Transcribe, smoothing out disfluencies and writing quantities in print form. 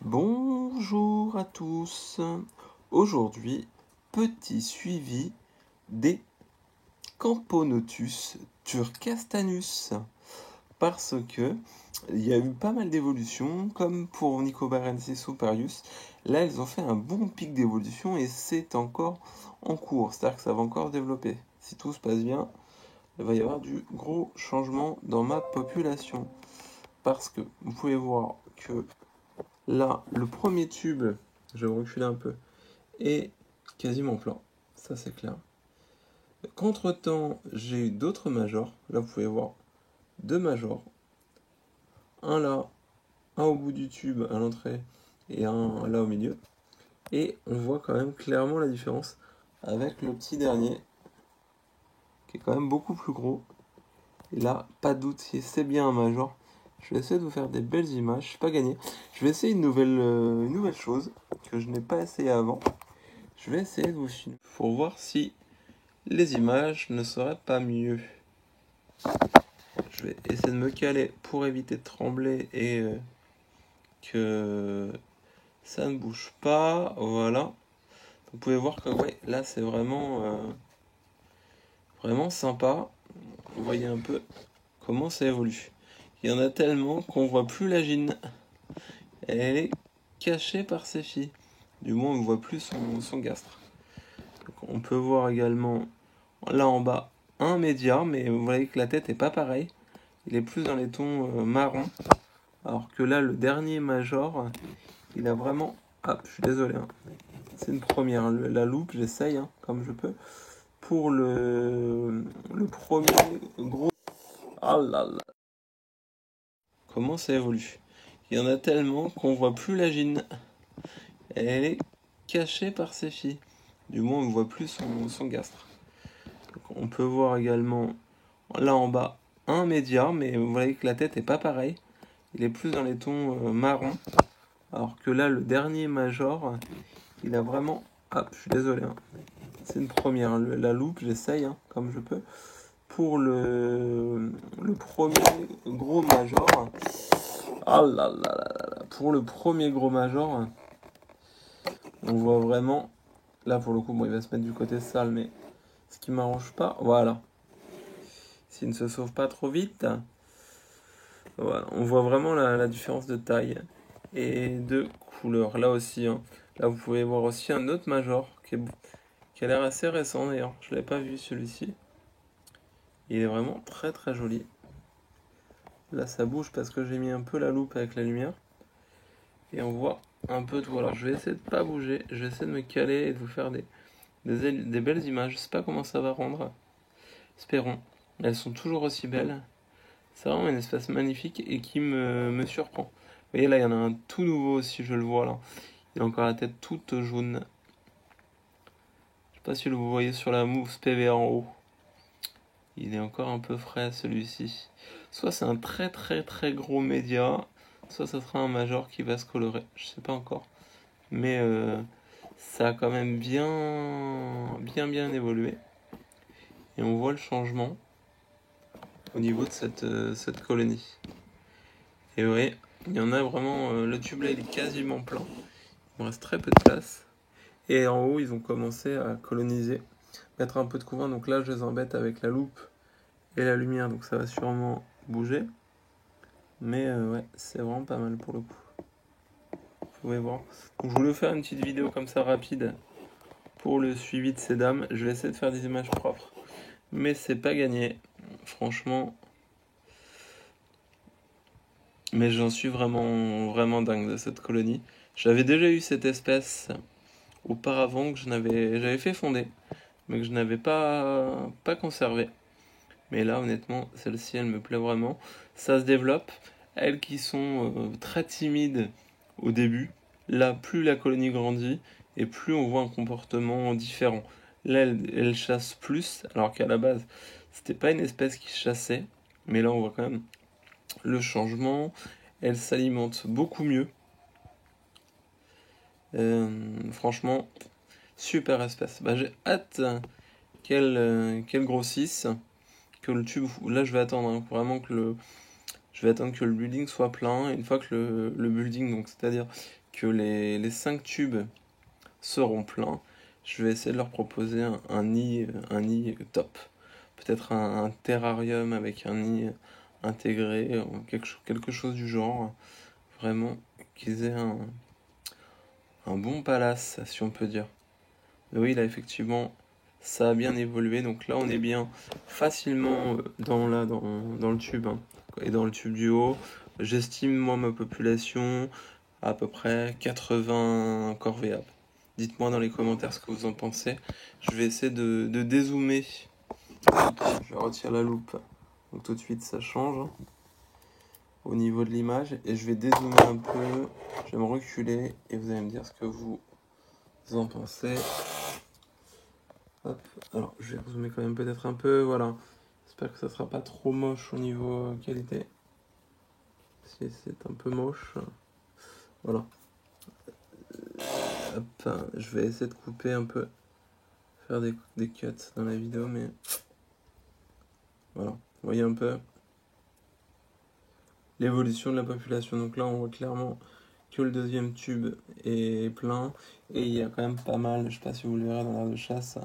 Bonjour à tous. Aujourd'hui, petit suivi des Camponotus turcastanus. Parce que il y a eu pas mal d'évolutions, comme pour Nicobarensis superius. Là, ils ont fait un bon pic d'évolution et c'est encore en cours. C'est-à-dire que ça va encore se développer. Si tout se passe bien, il va y avoir du gros changement dans ma population. Parce que vous pouvez voir que là, le premier tube, je vais reculer un peu, est quasiment plein. Ça, c'est clair. Qu'entre-temps, j'ai eu d'autres majors. Là, vous pouvez voir deux majors. Un là, un au bout du tube à l'entrée et un là au milieu. Et on voit quand même clairement la différence avec le petit dernier, qui est quand même beaucoup plus gros. Et là, pas de doute, si c'est bien un major. Je vais essayer de vous faire des belles images. C'est pas gagné. Je vais essayer une nouvelle chose que je n'ai pas essayé avant. Je vais essayer de vous filmer pour voir si les images ne seraient pas mieux. Je vais essayer de me caler pour éviter de trembler et que ça ne bouge pas. Voilà. Vous pouvez voir que ouais, là c'est vraiment sympa. Vous voyez un peu comment ça évolue. Il y en a tellement qu'on voit plus la gine. Elle est cachée par ses filles. Du moins on ne voit plus son gastre. Donc, on peut voir également là en bas un média, mais vous voyez que la tête est pas pareille. Il est plus dans les tons marron. Alors que là, le dernier major, il a vraiment... Ah, je suis désolé. Hein. C'est une première. La loupe, j'essaye comme je peux. Pour le premier gros... Ah là là. Comment ça évolue. Il y en a tellement qu'on voit plus la gine. Elle est cachée par ses filles. Du moins, on ne voit plus son gastre. Donc, on peut voir également là en bas un média, mais vous voyez que la tête est pas pareille. Il est plus dans les tons marron. Alors que là, le dernier major, il a vraiment... Ah, je suis désolé. C'est une première. La loupe, j'essaye comme je peux. Pour le premier gros major... Ah là là là là. Pour le premier gros major, on voit vraiment... Là, pour le coup, bon, il va se mettre du côté sale, mais ce qui m'arrange pas... Voilà. S'il ne se sauve pas trop vite... Voilà, on voit vraiment la différence de taille et de couleur. Là aussi, là vous pouvez voir aussi un autre major qui a l'air assez récent d'ailleurs. Je ne l'avais pas vu celui-ci. Il est vraiment très très joli. Là ça bouge parce que j'ai mis un peu la loupe avec la lumière. Et on voit un peu tout. Alors je vais essayer de pas bouger. Je vais essayer de me caler et de vous faire des belles images. Je sais pas comment ça va rendre. Espérons. Elles sont toujours aussi belles. C'est vraiment une espèce magnifique et qui me surprend. Vous voyez là, il y en a un tout nouveau aussi, je le vois là. Il a encore la tête toute jaune. Je sais pas si vous voyez sur la mousse PV en haut. Il est encore un peu frais celui-ci. Soit c'est un très très très gros média, soit ça sera un major qui va se colorer. Je sais pas encore. Mais ça a quand même bien évolué. Et on voit le changement au niveau de cette colonie. Et oui, il y en a vraiment, le tube là il est quasiment plein. Il me reste très peu de place. Et en haut ils ont commencé à coloniser, mettre un peu de couvain. Donc là je les embête avec la loupe et la lumière, donc ça va sûrement bouger. Mais ouais, c'est vraiment pas mal pour le coup. Vous pouvez voir. Donc je voulais faire une petite vidéo comme ça rapide pour le suivi de ces dames. Je vais essayer de faire des images propres. Mais c'est pas gagné, franchement. Mais j'en suis vraiment dingue de cette colonie. J'avais déjà eu cette espèce auparavant que j'avais fait fonder, mais que je n'avais pas conservé. Mais là, honnêtement, celle-ci, elle me plaît vraiment. Ça se développe. Elles qui sont très timides au début, là, plus la colonie grandit, et plus on voit un comportement différent. Là, elle chasse plus, alors qu'à la base, c'était pas une espèce qui chassait. Mais là, on voit quand même le changement. Elle s'alimente beaucoup mieux. Franchement, super espèce. Bah, j'ai hâte qu'elle grossisse, que le tube. Là, je vais attendre vraiment je vais attendre que le building soit plein. Et une fois que le building, donc c'est-à-dire que les 5 tubes seront pleins, je vais essayer de leur proposer un nid top. Peut-être un terrarium avec un nid intégré, quelque chose du genre. Vraiment, qu'ils aient un bon palace, si on peut dire. Mais oui, là, effectivement, ça a bien évolué. Donc là, on est bien facilement dans le tube, hein, et dans le tube du haut. J'estime, moi, ma population à peu près 80 corvéables. Dites-moi dans les commentaires ce que vous en pensez. Je vais essayer de dézoomer. Je retire la loupe. Donc tout de suite, ça change au niveau de l'image. Et je vais dézoomer un peu. Je vais me reculer et vous allez me dire ce que vous en pensez. Hop. Alors, je vais zoomer quand même peut-être un peu. Voilà. J'espère que ça sera pas trop moche au niveau qualité. Si c'est un peu moche. Voilà. Hop. Je vais essayer de couper un peu. Faire des cuts dans la vidéo, mais voilà. Vous voyez un peu l'évolution de la population. Donc là, on voit clairement que le deuxième tube est plein. Et il y a quand même pas mal, je sais pas si vous le verrez dans l'aire de chasse,